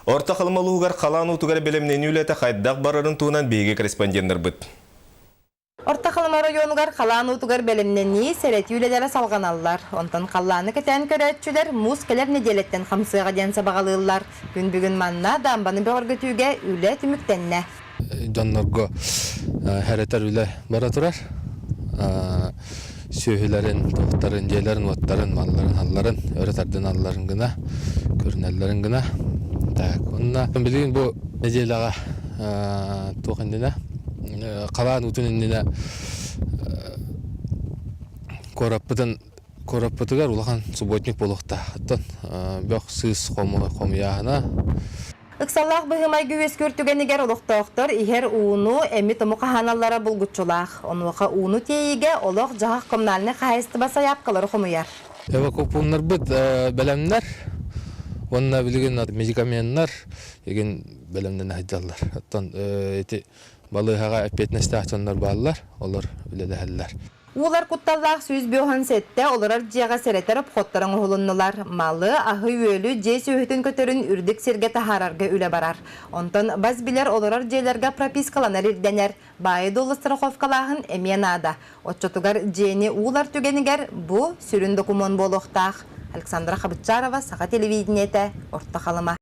Орта қалымалуғар қалан ұтығар белемнен үлеті қайдақ барарын туынан бейге корреспонденттер бұд. Орта қалыма районугар қалан ұтығар белемнені сәрет үлелері салған алылар. Онтан қаланы кетен көрәтчілер мұз келер неделеттен қамсыға ден сабағалылар. Күн-бүгін манна дамбаны бөғіргітуге үле түміктенне. Жаннорго хәрәтер үле бара тұрар. Сөйілерін, тоқтарын, желерін, оттарын, малларын, алларын, өрәтәрден алларын гына, көрінәлерін гына. Онына білген бұл неделаға тоқындына, қалан ұтынындына кораппытығар ұлақан субботник болуқта. Бөқ сыз қомияғына. Иксаллах быгымай güвес көртүгенигер олуқтоқтор ихер уну эми тому каханаллара булгучулах. Онуха уну тейиге олох жағақ комналны қайысты баса япқалары қомуяр. Эва көпуннар бұд бәлемнер, онына білген медикаменттер, еген бәлемнен әйдалар. Оттан балығаға әпетнесті ақтонлар балылар, олар үлеләхәлілер. Улар кутталлах сүз бөһөн сетте оларар жиға сәретеріп хоттарын ұғылыннылар. Малы, ахы өлі же сөйітін көтерін үрдік серге тахарарға үлі барар. Онтан баз білер оларар жейлерге пропискаланар ирденер. Байы долы страховкалағын әмен ада. Отчотугар жені улар түгенігер бұ сүрін документ болуқтақ. Александра Хабытчарова, Сақа телевидениеті, Орта қалыма.